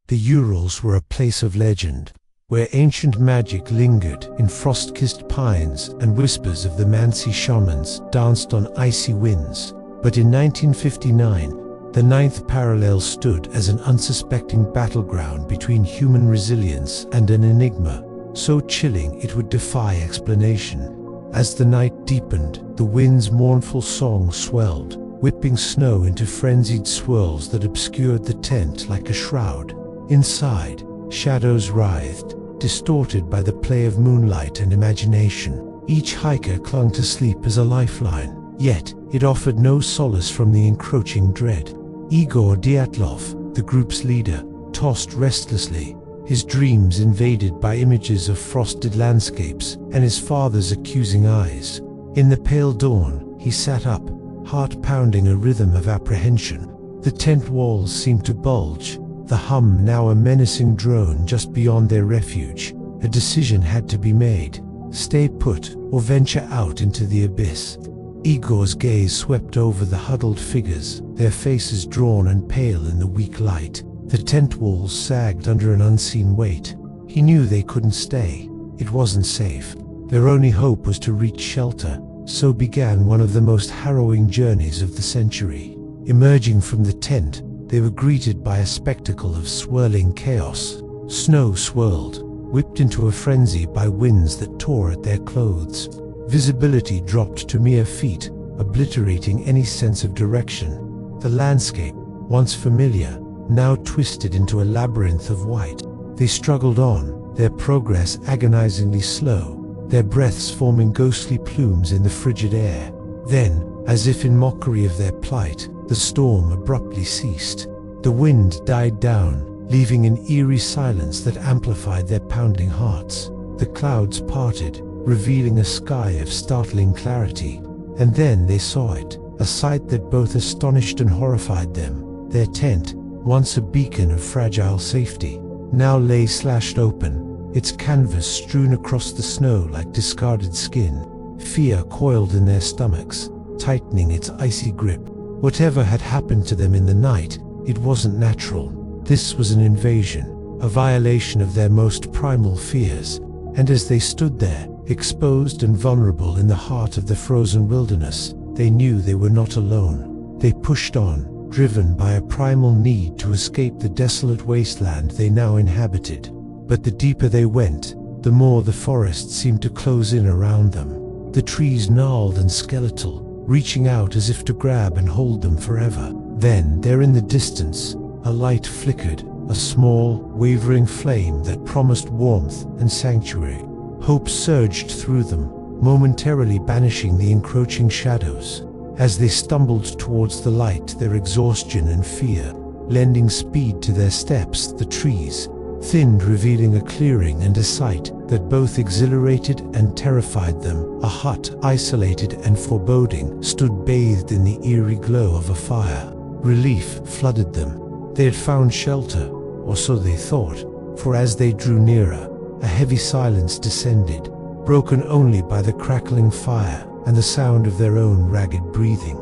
The Urals were a place of legend, where ancient magic lingered in frost-kissed pines and whispers of the Mansi shamans danced on icy winds. But in 1959, the ninth parallel stood as an unsuspecting battleground between human resilience and an enigma, so chilling it would defy explanation. As the night deepened, the wind's mournful song swelled, whipping snow into frenzied swirls that obscured the tent like a shroud. Inside, shadows writhed, distorted by the play of moonlight and imagination. Each hiker clung to sleep as a lifeline, yet it offered no solace from the encroaching dread. Igor Dyatlov, the group's leader, tossed restlessly, his dreams invaded by images of frosted landscapes and his father's accusing eyes. In the pale dawn, he sat up, heart pounding a rhythm of apprehension. The tent walls seemed to bulge, the hum now a menacing drone just beyond their refuge. A decision had to be made: stay put or venture out into the abyss. Igor's gaze swept over the huddled figures, their faces drawn and pale in the weak light. The tent walls sagged under an unseen weight. He knew they couldn't stay. It wasn't safe. Their only hope was to reach shelter. So began one of the most harrowing journeys of the century. Emerging from the tent, they were greeted by a spectacle of swirling chaos. Snow swirled, whipped into a frenzy by winds that tore at their clothes. Visibility dropped to mere feet, obliterating any sense of direction. The landscape, once familiar, now twisted into a labyrinth of white. They struggled on, their progress agonizingly slow, their breaths forming ghostly plumes in the frigid air. Then, as if in mockery of their plight, the storm abruptly ceased. The wind died down, leaving an eerie silence that amplified their pounding hearts. The clouds parted, revealing a sky of startling clarity. And then they saw it, a sight that both astonished and horrified them. Their tent, once a beacon of fragile safety, now lay slashed open, its canvas strewn across the snow like discarded skin. Fear coiled in their stomachs, tightening its icy grip. Whatever had happened to them in the night, it wasn't natural. This was an invasion, a violation of their most primal fears. And as they stood there, exposed and vulnerable in the heart of the frozen wilderness, they knew they were not alone. They pushed on, driven by a primal need to escape the desolate wasteland they now inhabited. But the deeper they went, the more the forest seemed to close in around them. The trees gnarled and skeletal, reaching out as if to grab and hold them forever. Then, there in the distance, a light flickered, a small, wavering flame that promised warmth and sanctuary. Hope surged through them, momentarily banishing the encroaching shadows. As they stumbled towards the light, their exhaustion and fear lending speed to their steps, the trees thinned, revealing a clearing and a sight that both exhilarated and terrified them. A hut, isolated and foreboding, stood bathed in the eerie glow of a fire. Relief flooded them. They had found shelter, or so they thought, for as they drew nearer, a heavy silence descended, broken only by the crackling fire and the sound of their own ragged breathing.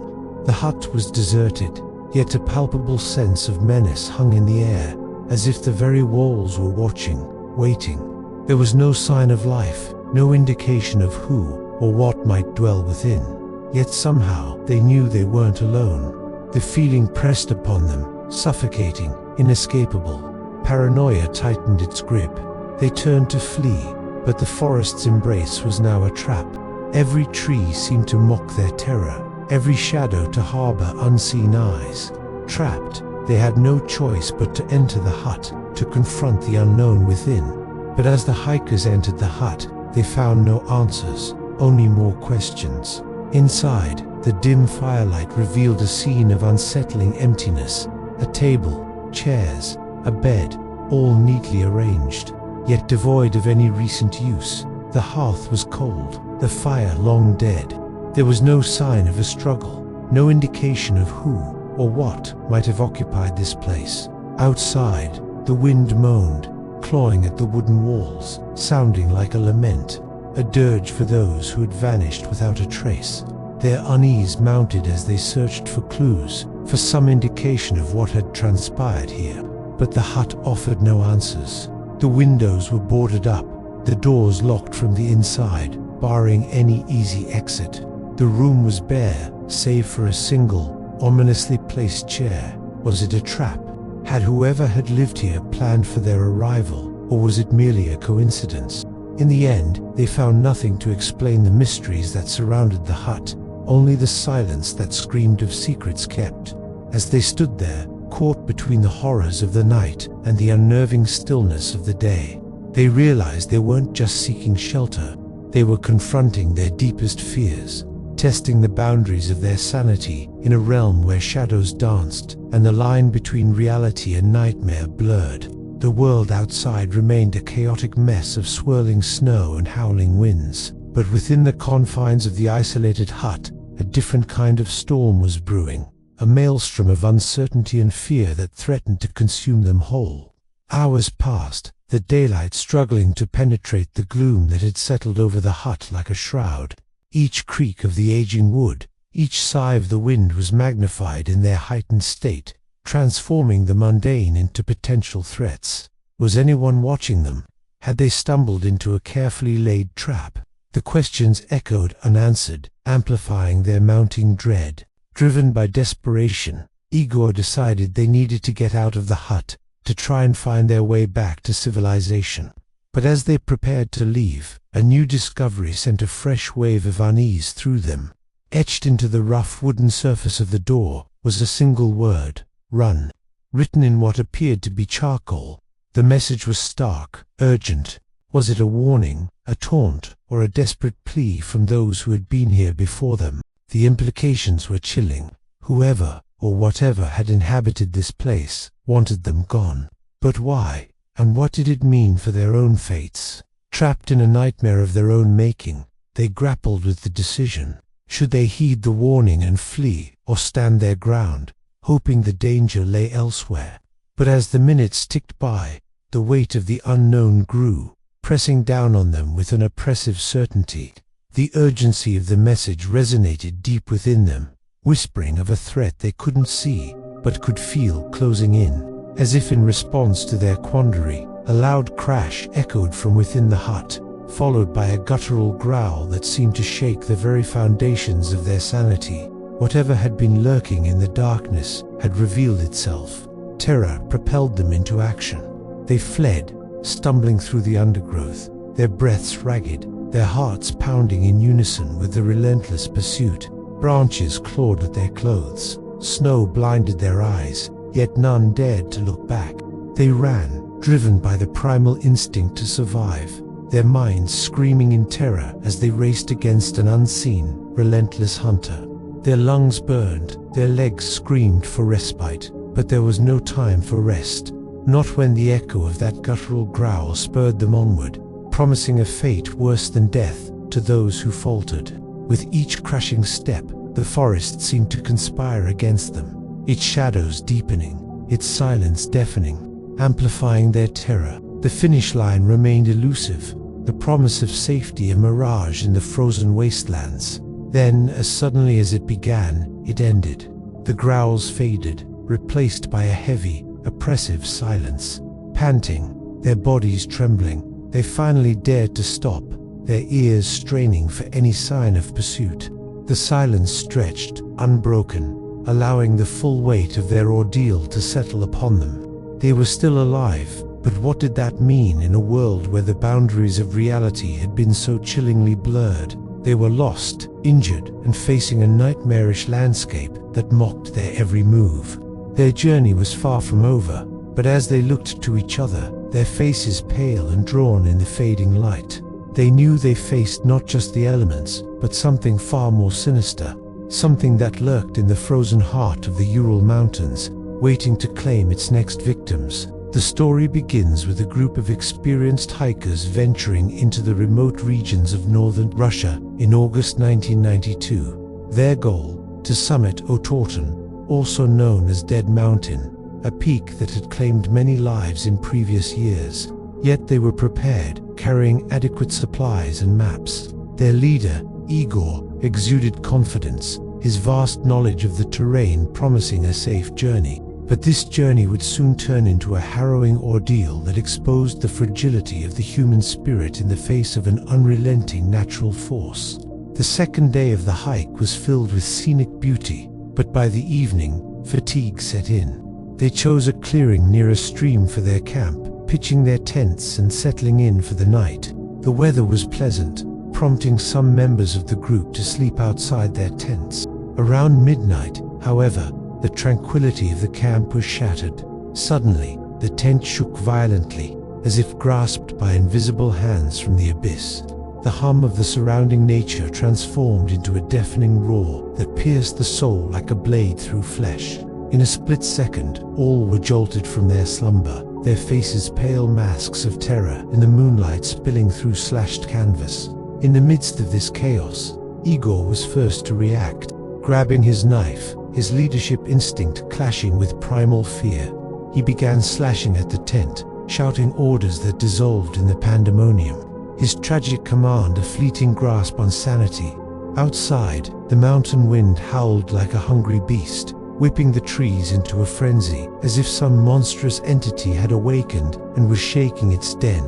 The hut was deserted, yet a palpable sense of menace hung in the air, as if the very walls were watching, waiting. There was no sign of life, no indication of who or what might dwell within. Yet somehow they knew they weren't alone. The feeling pressed upon them, suffocating, inescapable. Paranoia tightened its grip. They turned to flee, but the forest's embrace was now a trap. Every tree seemed to mock their terror, every shadow to harbor unseen eyes. Trapped, they had no choice but to enter the hut, to confront the unknown within. But as the hikers entered the hut, they found no answers, only more questions. Inside, the dim firelight revealed a scene of unsettling emptiness. A table, chairs, a bed, all neatly arranged, yet devoid of any recent use. The hearth was cold, the fire long dead. There was no sign of a struggle, no indication of who or what might have occupied this place. Outside, the wind moaned, clawing at the wooden walls, sounding like a lament, a dirge for those who had vanished without a trace. Their unease mounted as they searched for clues, for some indication of what had transpired here. but the hut offered no answers. The windows were boarded up, the doors locked from the inside, barring any easy exit. The room was bare, save for a single, ominously placed chair. Was it a trap? Had whoever had lived here planned for their arrival, or was it merely a coincidence? In the end, they found nothing to explain the mysteries that surrounded the hut, only the silence that screamed of secrets kept. As they stood there, caught between the horrors of the night and the unnerving stillness of the day, they realized they weren't just seeking shelter, they were confronting their deepest fears, testing the boundaries of their sanity in a realm where shadows danced and the line between reality and nightmare blurred. The world outside remained a chaotic mess of swirling snow and howling winds, but within the confines of the isolated hut, a different kind of storm was brewing, a maelstrom of uncertainty and fear that threatened to consume them whole. Hours passed, the daylight struggling to penetrate the gloom that had settled over the hut like a shroud. Each creak of the aging wood, each sigh of the wind was magnified in their heightened state, transforming the mundane into potential threats. Was anyone watching them? Had they stumbled into a carefully laid trap? The questions echoed unanswered, amplifying their mounting dread. Driven by desperation, Igor decided they needed to get out of the hut, to try and find their way back to civilization. But as they prepared to leave, a new discovery sent a fresh wave of unease through them. Etched into the rough wooden surface of the door was a single word: run. Written in what appeared to be charcoal, the message was stark, urgent. Was it a warning, a taunt, or a desperate plea from those who had been here before them? The implications were chilling. Whoever, or whatever had inhabited this place, wanted them gone. But why? And what did it mean for their own fates? Trapped in a nightmare of their own making, they grappled with the decision. Should they heed the warning and flee, or stand their ground, hoping the danger lay elsewhere? But as the minutes ticked by, the weight of the unknown grew, pressing down on them with an oppressive certainty. The urgency of the message resonated deep within them, whispering of a threat they couldn't see, but could feel closing in. As if in response to their quandary, a loud crash echoed from within the hut, followed by a guttural growl that seemed to shake the very foundations of their sanity. Whatever had been lurking in the darkness had revealed itself. Terror propelled them into action. They fled, stumbling through the undergrowth, their breaths ragged, their hearts pounding in unison with the relentless pursuit. Branches clawed at their clothes, snow blinded their eyes, yet none dared to look back. They ran, driven by the primal instinct to survive, their minds screaming in terror as they raced against an unseen, relentless hunter. Their lungs burned, their legs screamed for respite, but there was no time for rest. Not when the echo of that guttural growl spurred them onward, promising a fate worse than death to those who faltered. With each crashing step, the forest seemed to conspire against them, its shadows deepening, its silence deafening, amplifying their terror. The finish line remained elusive, the promise of safety a mirage in the frozen wastelands. Then, as suddenly as it began, it ended. The growls faded, replaced by a heavy, oppressive silence. Panting, their bodies trembling, they finally dared to stop, their ears straining for any sign of pursuit. The silence stretched, unbroken, allowing the full weight of their ordeal to settle upon them. They were still alive, but what did that mean in a world where the boundaries of reality had been so chillingly blurred? They were lost, injured, and facing a nightmarish landscape that mocked their every move. Their journey was far from over, but as they looked to each other, their faces pale and drawn in the fading light, they knew they faced not just the elements, but something far more sinister, something that lurked in the frozen heart of the Ural Mountains, waiting to claim its next victims. The story begins with a group of experienced hikers venturing into the remote regions of northern Russia in August 1992. Their goal, to summit Otorten, also known as Dead Mountain, a peak that had claimed many lives in previous years. Yet they were prepared, carrying adequate supplies and maps. Their leader, Igor, exuded confidence, his vast knowledge of the terrain promising a safe journey. But this journey would soon turn into a harrowing ordeal that exposed the fragility of the human spirit in the face of an unrelenting natural force. The second day of the hike was filled with scenic beauty, but by the evening, fatigue set in. They chose a clearing near a stream for their camp, pitching their tents and settling in for the night. The weather was pleasant, prompting some members of the group to sleep outside their tents. Around midnight, however, the tranquility of the camp was shattered. Suddenly, the tent shook violently, as if grasped by invisible hands from the abyss. The hum of the surrounding nature transformed into a deafening roar that pierced the soul like a blade through flesh. In a split second, all were jolted from their slumber, their faces pale masks of terror in the moonlight spilling through slashed canvas. In the midst of this chaos, Igor was first to react. Grabbing his knife, his leadership instinct clashing with primal fear, he began slashing at the tent, shouting orders that dissolved in the pandemonium. His tragic command a fleeting grasp on sanity. Outside, the mountain wind howled like a hungry beast, whipping the trees into a frenzy, as if some monstrous entity had awakened and was shaking its den.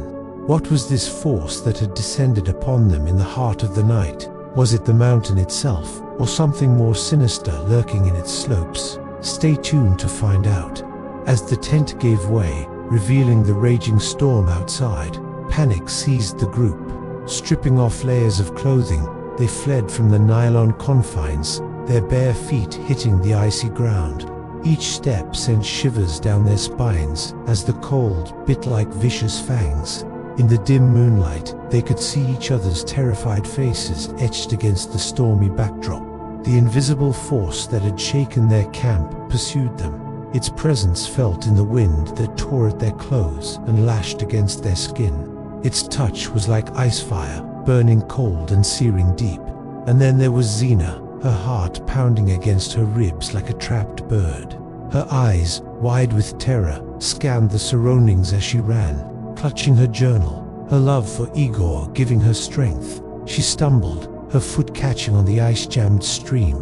What was this force that had descended upon them in the heart of the night? Was it the mountain itself, or something more sinister lurking in its slopes? Stay tuned to find out. As the tent gave way, revealing the raging storm outside, panic seized the group. Stripping off layers of clothing, they fled from the nylon confines, their bare feet hitting the icy ground. Each step sent shivers down their spines as the cold bit like vicious fangs. In the dim moonlight, they could see each other's terrified faces etched against the stormy backdrop. The invisible force that had shaken their camp pursued them, its presence felt in the wind that tore at their clothes and lashed against their skin. Its touch was like ice fire, burning cold and searing deep. And then there was Xena, her heart pounding against her ribs like a trapped bird. Her eyes, wide with terror, scanned the surroundings as she ran, clutching her journal, her love for Igor giving her strength. She stumbled, her foot catching on the ice-jammed stream.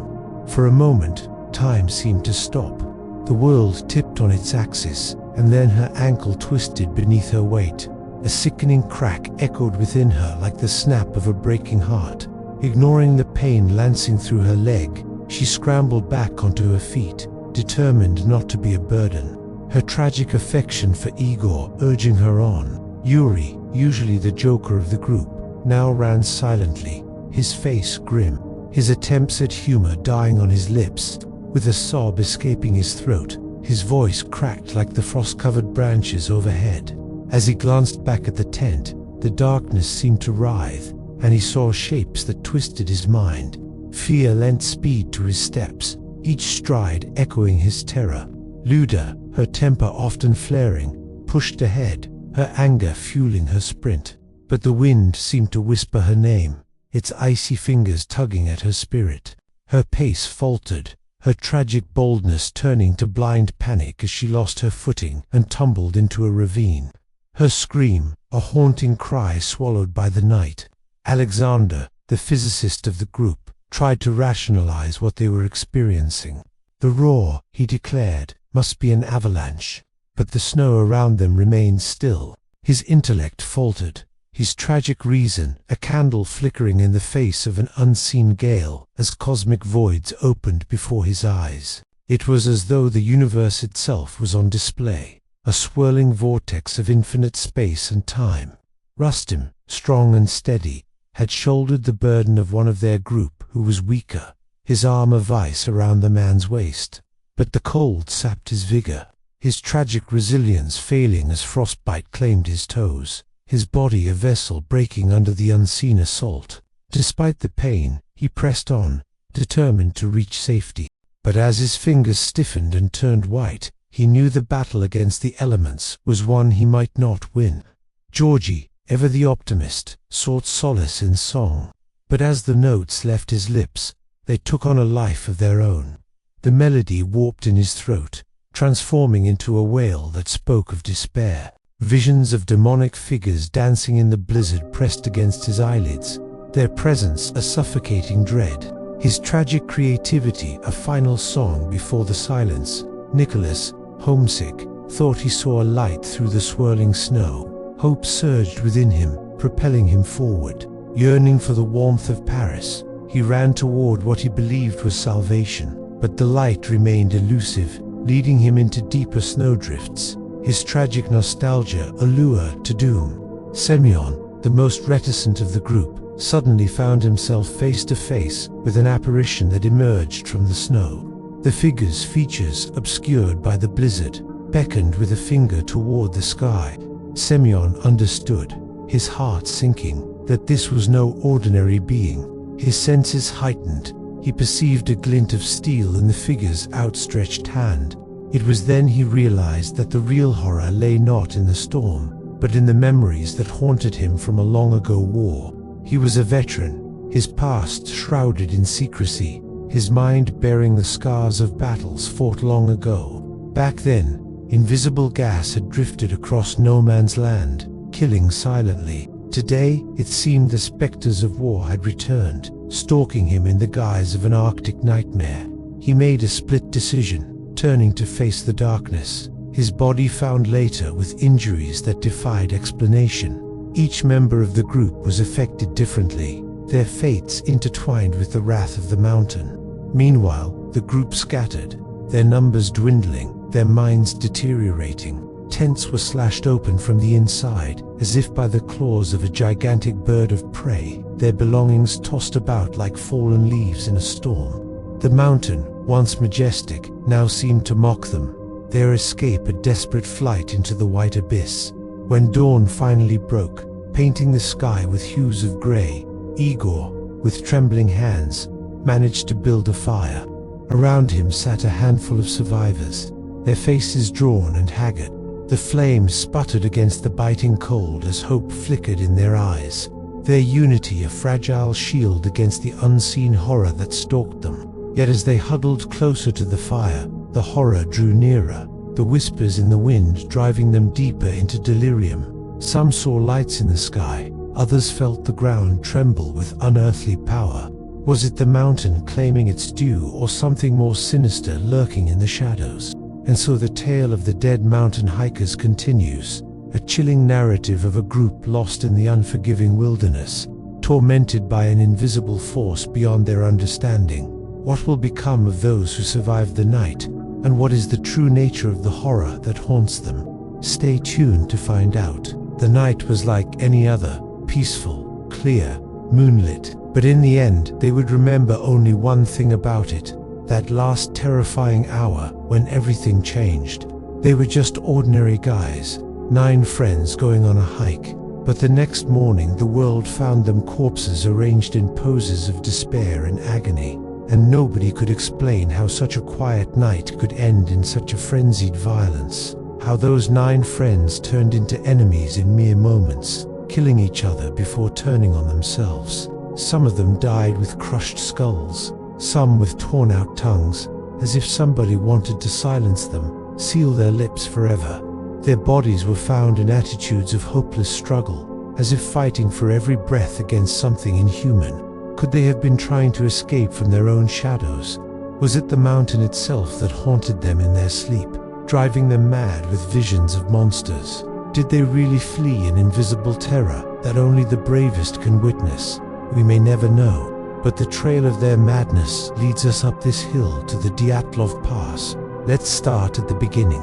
For a moment, time seemed to stop. The world tipped on its axis, and then her ankle twisted beneath her weight. A sickening crack echoed within her like the snap of a breaking heart. Ignoring the pain lancing through her leg, she scrambled back onto her feet, determined not to be a burden. Her tragic affection for Igor urging her on. Yuri, usually the joker of the group, now ran silently, his face grim, his attempts at humor dying on his lips. With a sob escaping his throat, his voice cracked like the frost-covered branches overhead. As he glanced back at the tent, the darkness seemed to writhe, and he saw shapes that twisted his mind. Fear lent speed to his steps, each stride echoing his terror. Luda, her temper often flaring, pushed ahead, her anger fueling her sprint. But the wind seemed to whisper her name, its icy fingers tugging at her spirit. Her pace faltered, her tragic boldness turning to blind panic as she lost her footing and tumbled into a ravine. Her scream, a haunting cry swallowed by the night. Alexander, the physicist of the group, tried to rationalize what they were experiencing. The roar, he declared, must be an avalanche. But the snow around them remained still. His intellect faltered, his tragic reason a candle flickering in the face of an unseen gale as cosmic voids opened before his eyes. It was as though the universe itself was on display, a swirling vortex of infinite space and time. Rustim, strong and steady, had shouldered the burden of one of their group who was weaker, his arm a vice around the man's waist. But the cold sapped his vigor, his tragic resilience failing as frostbite claimed his toes, his body a vessel breaking under the unseen assault. Despite the pain, he pressed on, determined to reach safety. But as his fingers stiffened and turned white, he knew the battle against the elements was one he might not win. Georgie, ever the optimist, sought solace in song. But as the notes left his lips, they took on a life of their own. The melody warped in his throat, transforming into a wail that spoke of despair. Visions of demonic figures dancing in the blizzard pressed against his eyelids, their presence a suffocating dread. His tragic creativity a final song before the silence. Nicholas, homesick, thought he saw a light through the swirling snow. Hope surged within him, propelling him forward. Yearning for the warmth of Paris, he ran toward what he believed was salvation. But the light remained elusive, leading him into deeper snowdrifts. His tragic nostalgia a lure to doom. Semyon, the most reticent of the group, suddenly found himself face to face with an apparition that emerged from the snow. The figure's features, obscured by the blizzard, beckoned with a finger toward the sky. Semyon understood, his heart sinking, that this was no ordinary being. His senses heightened. He perceived a glint of steel in the figure's outstretched hand. It was then he realized that the real horror lay not in the storm, but in the memories that haunted him from a long-ago war. He was a veteran, his past shrouded in secrecy, his mind bearing the scars of battles fought long ago. Back then, invisible gas had drifted across no man's land, killing silently. Today, it seemed the specters of war had returned, stalking him in the guise of an Arctic nightmare. He made a split decision, turning to face the darkness. His body found later with injuries that defied explanation. Each member of the group was affected differently, their fates intertwined with the wrath of the mountain. Meanwhile, the group scattered, their numbers dwindling, their minds deteriorating. Tents were slashed open from the inside, as if by the claws of a gigantic bird of prey, their belongings tossed about like fallen leaves in a storm. The mountain, once majestic, now seemed to mock them, their escape a desperate flight into the white abyss. When dawn finally broke, painting the sky with hues of grey, Igor, with trembling hands, managed to build a fire. Around him sat a handful of survivors, their faces drawn and haggard. The flames sputtered against the biting cold as hope flickered in their eyes, their unity a fragile shield against the unseen horror that stalked them. Yet as they huddled closer to the fire, the horror drew nearer, the whispers in the wind driving them deeper into delirium. Some saw lights in the sky, others felt the ground tremble with unearthly power. Was it the mountain claiming its due, or something more sinister lurking in the shadows? And so the tale of the dead mountain hikers continues, a chilling narrative of a group lost in the unforgiving wilderness, tormented by an invisible force beyond their understanding. What will become of those who survived the night, and what is the true nature of the horror that haunts them? Stay tuned to find out. The night was like any other, peaceful, clear, moonlit, but in the end they would remember only one thing about it. That last terrifying hour when everything changed. They were just ordinary guys, 9 friends going on a hike, but the next morning the world found them corpses arranged in poses of despair and agony, and nobody could explain how such a quiet night could end in such a frenzied violence, how those 9 friends turned into enemies in mere moments, killing each other before turning on themselves. Some of them died with crushed skulls, some with torn-out tongues, as if somebody wanted to silence them, seal their lips forever. Their bodies were found in attitudes of hopeless struggle, as if fighting for every breath against something inhuman. Could they have been trying to escape from their own shadows? Was it the mountain itself that haunted them in their sleep, driving them mad with visions of monsters? Did they really flee an invisible terror that only the bravest can witness? We may never know. But the trail of their madness leads us up this hill to the Dyatlov Pass. Let's start at the beginning.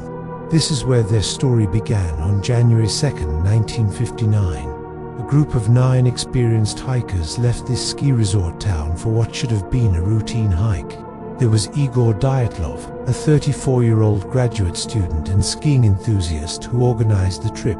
This is where their story began on January 2nd, 1959. A group of 9 experienced hikers left this ski resort town for what should have been a routine hike. There was Igor Dyatlov, a 34-year-old graduate student and skiing enthusiast who organized the trip.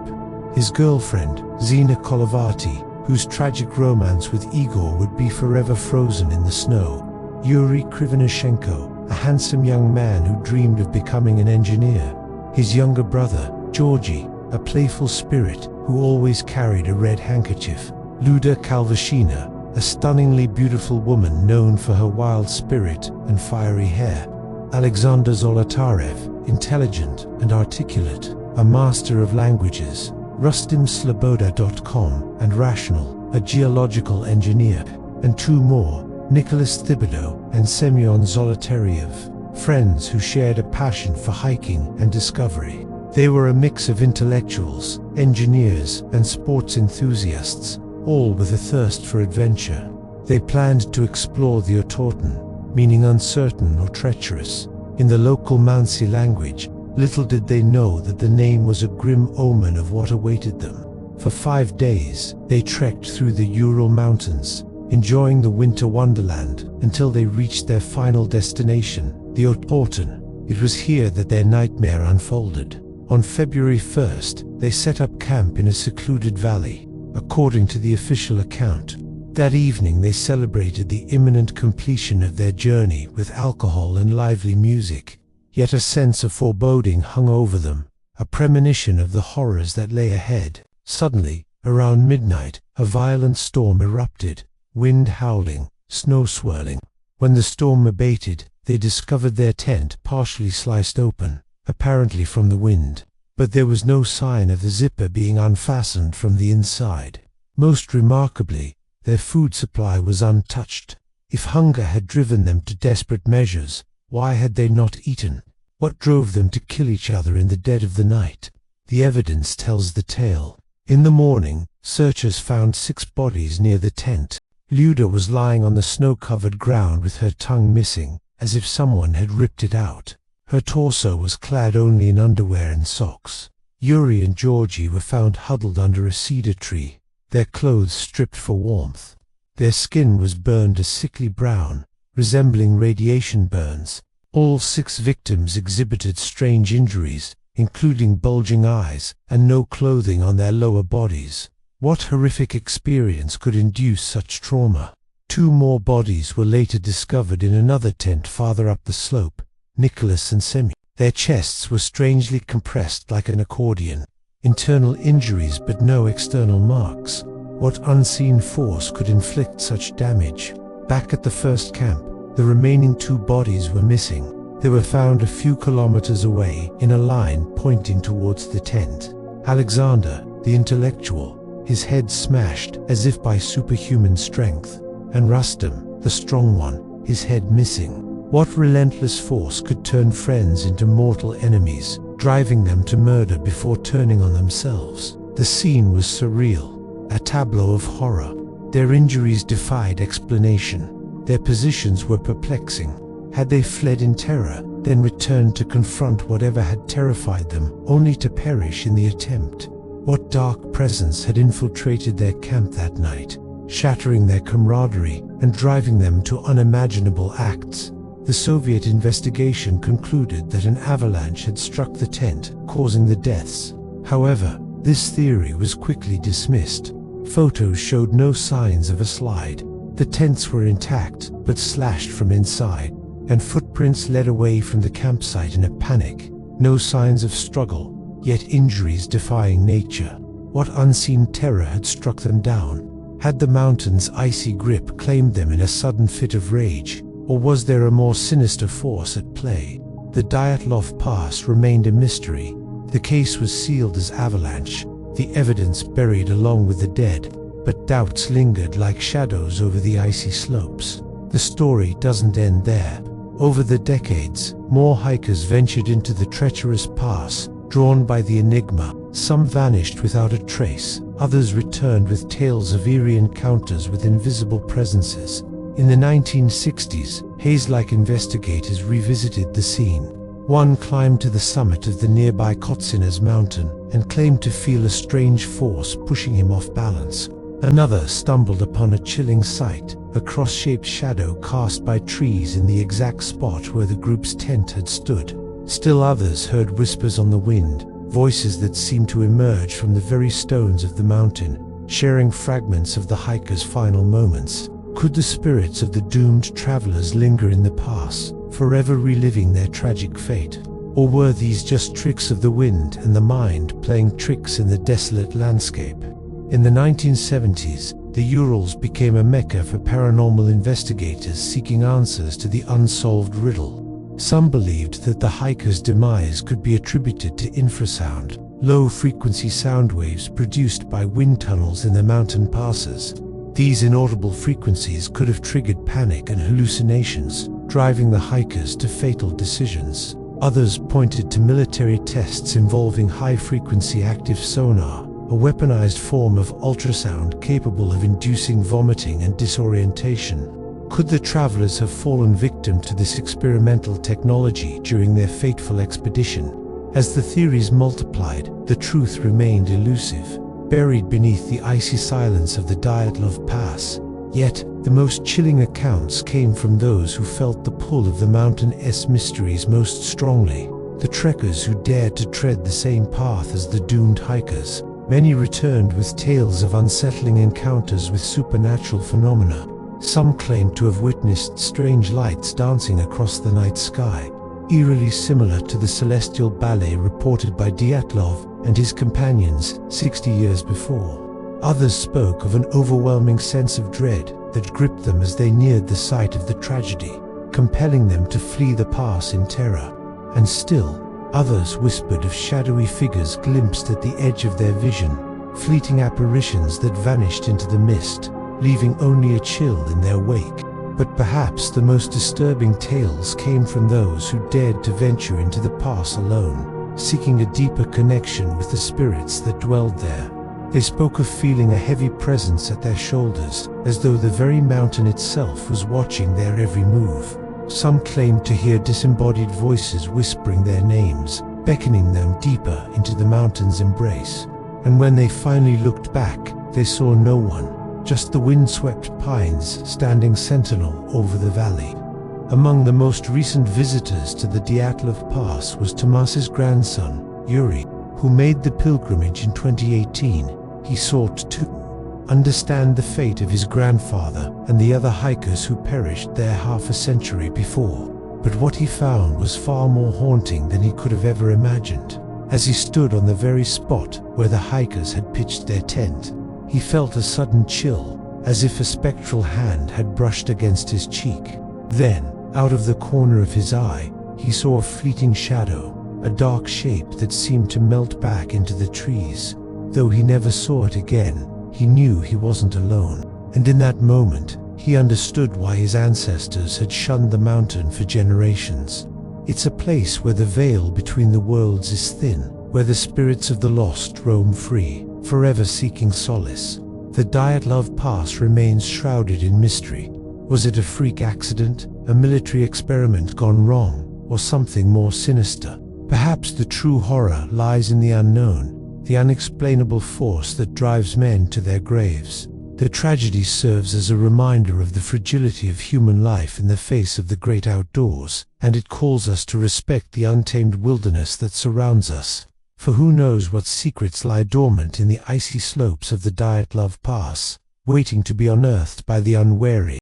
His girlfriend, Zina Kolovati, whose tragic romance with Igor would be forever frozen in the snow. Yuri Krivonishenko, a handsome young man who dreamed of becoming an engineer. His younger brother, Georgy, a playful spirit who always carried a red handkerchief. Luda Kalvashina, a stunningly beautiful woman known for her wild spirit and fiery hair. Alexander Zolotarev, intelligent and articulate, a master of languages. RustimSloboda.com, and Rational, a geological engineer, and 2 more, Nicholas Thibodeau and Semyon Zolotariev, friends who shared a passion for hiking and discovery. They were a mix of intellectuals, engineers, and sports enthusiasts, all with a thirst for adventure. They planned to explore the Autorten, meaning uncertain or treacherous. In the local Mansi language, little did they know that the name was a grim omen of what awaited them. For 5 days, they trekked through the Ural Mountains, enjoying the winter wonderland until they reached their final destination, the Autorten. It was here that their nightmare unfolded. On February 1st, they set up camp in a secluded valley. According to the official account, that evening they celebrated the imminent completion of their journey with alcohol and lively music. Yet a sense of foreboding hung over them, a premonition of the horrors that lay ahead. Suddenly, around midnight, a violent storm erupted, wind howling, snow swirling. When the storm abated, they discovered their tent partially sliced open, apparently from the wind, but there was no sign of the zipper being unfastened from the inside. Most remarkably, their food supply was untouched. If hunger had driven them to desperate measures, why had they not eaten? What drove them to kill each other in the dead of the night? The evidence tells the tale. In the morning, searchers found 6 bodies near the tent. Luda was lying on the snow-covered ground with her tongue missing, as if someone had ripped it out. Her torso was clad only in underwear and socks. Yuri and Georgie were found huddled under a cedar tree, their clothes stripped for warmth. Their skin was burned a sickly brown, resembling radiation burns. All 6 victims exhibited strange injuries, including bulging eyes and no clothing on their lower bodies. What horrific experience could induce such trauma? 2 more bodies were later discovered in another tent farther up the slope, Nicholas and Semi. Their chests were strangely compressed like an accordion. Internal injuries but no external marks. What unseen force could inflict such damage? Back at the first camp, the remaining 2 bodies were missing. They were found a few kilometers away in a line pointing towards the tent. Alexander, the intellectual, his head smashed as if by superhuman strength, and Rustam, the strong one, his head missing. What relentless force could turn friends into mortal enemies, driving them to murder before turning on themselves? The scene was surreal, a tableau of horror. Their injuries defied explanation. Their positions were perplexing. Had they fled in terror, then returned to confront whatever had terrified them, only to perish in the attempt? What dark presence had infiltrated their camp that night, shattering their camaraderie and driving them to unimaginable acts? The Soviet investigation concluded that an avalanche had struck the tent, causing the deaths. However, this theory was quickly dismissed. Photos showed no signs of a slide. The tents were intact, but slashed from inside, and footprints led away from the campsite in a panic. No signs of struggle, yet injuries defying nature. What unseen terror had struck them down? Had the mountain's icy grip claimed them in a sudden fit of rage? Or was there a more sinister force at play? The Dyatlov Pass remained a mystery. The case was sealed as avalanche, the evidence buried along with the dead, but doubts lingered like shadows over the icy slopes. The story doesn't end there. Over the decades, more hikers ventured into the treacherous pass, drawn by the enigma. Some vanished without a trace, others returned with tales of eerie encounters with invisible presences. In the 1960s, haze-like investigators revisited the scene. One climbed to the summit of the nearby Kotsinas mountain and claimed to feel a strange force pushing him off balance. Another stumbled upon a chilling sight, a cross-shaped shadow cast by trees in the exact spot where the group's tent had stood. Still others heard whispers on the wind, voices that seemed to emerge from the very stones of the mountain, sharing fragments of the hikers' final moments. Could the spirits of the doomed travelers linger in the pass, forever reliving their tragic fate? Or were these just tricks of the wind and the mind playing tricks in the desolate landscape? In the 1970s, the Urals became a mecca for paranormal investigators seeking answers to the unsolved riddle. Some believed that the hikers' demise could be attributed to infrasound, low-frequency sound waves produced by wind tunnels in the mountain passes. These inaudible frequencies could have triggered panic and hallucinations, driving the hikers to fatal decisions. Others pointed to military tests involving high-frequency active sonar, a weaponized form of ultrasound capable of inducing vomiting and disorientation. Could the travelers have fallen victim to this experimental technology during their fateful expedition? As the theories multiplied, the truth remained elusive, buried beneath the icy silence of the Dyatlov Pass. Yet, the most chilling accounts came from those who felt the pull of the mountain's mysteries most strongly, the trekkers who dared to tread the same path as the doomed hikers. Many returned with tales of unsettling encounters with supernatural phenomena. Some claimed to have witnessed strange lights dancing across the night sky, eerily similar to the celestial ballet reported by Dyatlov and his companions 60 years before. Others spoke of an overwhelming sense of dread that gripped them as they neared the site of the tragedy, compelling them to flee the pass in terror. And still, others whispered of shadowy figures glimpsed at the edge of their vision, fleeting apparitions that vanished into the mist, leaving only a chill in their wake. But perhaps the most disturbing tales came from those who dared to venture into the pass alone, seeking a deeper connection with the spirits that dwelled there. They spoke of feeling a heavy presence at their shoulders, as though the very mountain itself was watching their every move. Some claimed to hear disembodied voices whispering their names, beckoning them deeper into the mountain's embrace. And when they finally looked back, they saw no one, just the windswept pines standing sentinel over the valley. Among the most recent visitors to the Dyatlov Pass was Tomas's grandson, Yuri, who made the pilgrimage in 2018. He sought to understand the fate of his grandfather and the other hikers who perished there half a century before. But what he found was far more haunting than he could have ever imagined. As he stood on the very spot where the hikers had pitched their tent, he felt a sudden chill, as if a spectral hand had brushed against his cheek. Then, out of the corner of his eye, he saw a fleeting shadow, a dark shape that seemed to melt back into the trees. Though he never saw it again, he knew he wasn't alone. And in that moment, he understood why his ancestors had shunned the mountain for generations. It's a place where the veil between the worlds is thin, where the spirits of the lost roam free, forever seeking solace. The Dyatlov Pass remains shrouded in mystery. Was it a freak accident, a military experiment gone wrong, or something more sinister? Perhaps the true horror lies in the unknown, the unexplainable force that drives men to their graves. The tragedy serves as a reminder of the fragility of human life in the face of the great outdoors, and it calls us to respect the untamed wilderness that surrounds us. For who knows what secrets lie dormant in the icy slopes of the Dyatlov Pass, waiting to be unearthed by the unwary.